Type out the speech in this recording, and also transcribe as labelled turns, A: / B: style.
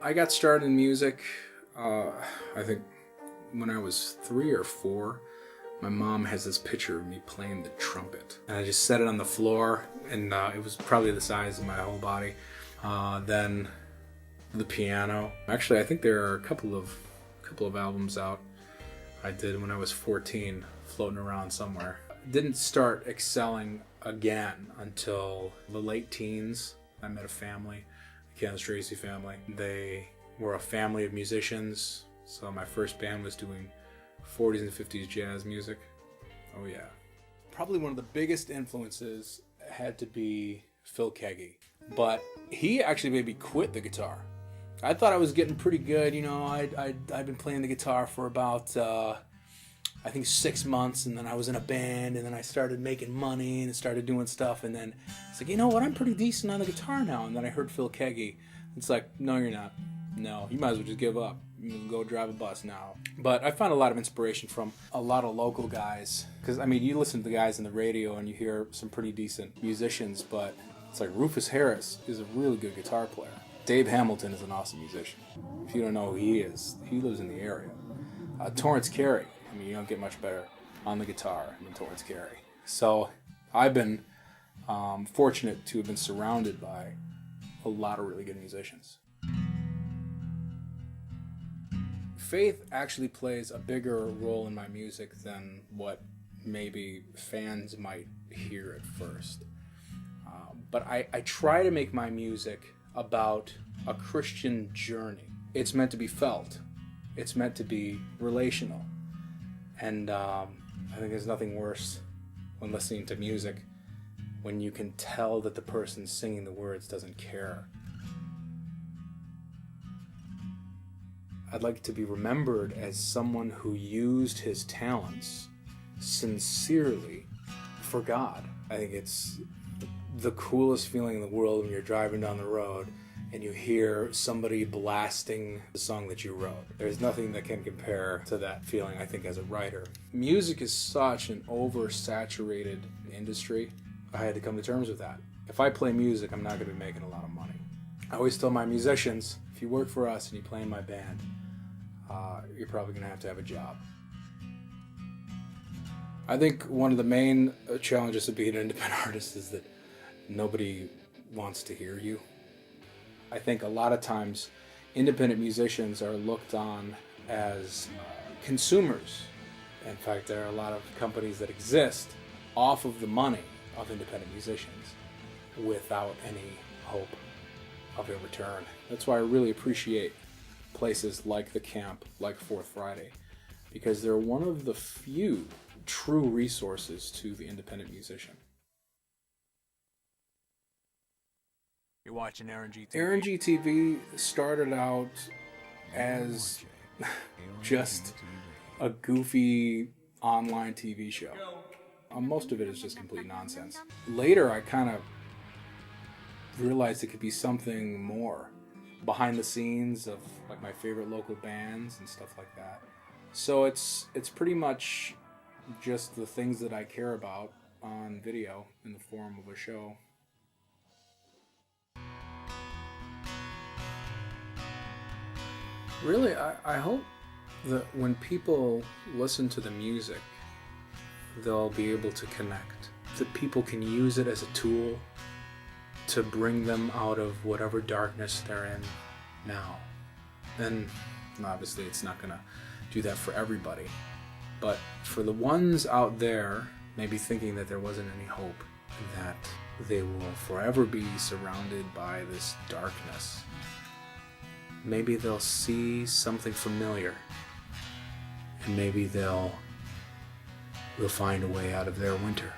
A: I got started in music, I think when I was 3 or 4. My mom has this picture of me playing the trumpet. And I just set it on the floor, and it was probably the size of my whole body. Then the piano. Actually, I think there are a couple of albums out I did when I was 14, floating around somewhere. Didn't start excelling again until the late teens. I met a family, the Kansas Tracy family. They were a family of musicians, so my first band was doing 40s and 50s jazz music. Oh yeah. Probably one of the biggest influences had to be Phil Keaggy. But he actually made me quit the guitar. I thought I was getting pretty good, you know. I'd been playing the guitar for about, I think 6 months, and then I was in a band, and then I started making money and started doing stuff, and then it's like, you know what, I'm pretty decent on the guitar now. And then I heard Phil Keaggy. It's like, no, you're not. No, you might as well just give up. You can go drive a bus now. But I found a lot of inspiration from a lot of local guys. Because, I mean, you listen to the guys on the radio and you hear some pretty decent musicians, but it's like Rufus Harris is a really good guitar player. Dave Hamilton is an awesome musician. If you don't know who he is, he lives in the area. Torrance Carey, I mean, you don't get much better on the guitar than Torrance Carey. So I've been fortunate to have been surrounded by a lot of really good musicians. Faith actually plays a bigger role in my music than what maybe fans might hear at first. But I try to make my music about a Christian journey. It's meant to be felt. It's meant to be relational. And I think there's nothing worse when listening to music when you can tell that the person singing the words doesn't care. I'd like to be remembered as someone who used his talents sincerely for God. I think it's the coolest feeling in the world when you're driving down the road and you hear somebody blasting the song that you wrote. There's nothing that can compare to that feeling, I think, as a writer. Music is such an oversaturated industry. I had to come to terms with that. If I play music, I'm not going to be making a lot of money. I always tell my musicians, if you work for us and you play in my band, you're probably going to have a job. I think one of the main challenges of being an independent artist is that nobody wants to hear you. I think a lot of times independent musicians are looked on as consumers. In fact, there are a lot of companies that exist off of the money of independent musicians without any hope of a return. That's why I really appreciate places like the camp, like 4th Friday, because they're one of the few true resources to the independent musician.
B: You're watching AaronG TV.
A: AaronG TV started out as just a goofy online TV show. Most of it is just complete nonsense. Later, I kind of realized it could be something more, behind the scenes of like my favorite local bands and stuff like that. So it's pretty much just the things that I care about on video in the form of a show. Really, I hope that when people listen to the music, they'll be able to connect. That people can use it as a tool to bring them out of whatever darkness they're in now. And obviously it's not going to do that for everybody. But for the ones out there maybe thinking that there wasn't any hope, that they will forever be surrounded by this darkness, maybe they'll see something familiar, and maybe they'll find a way out of their winter.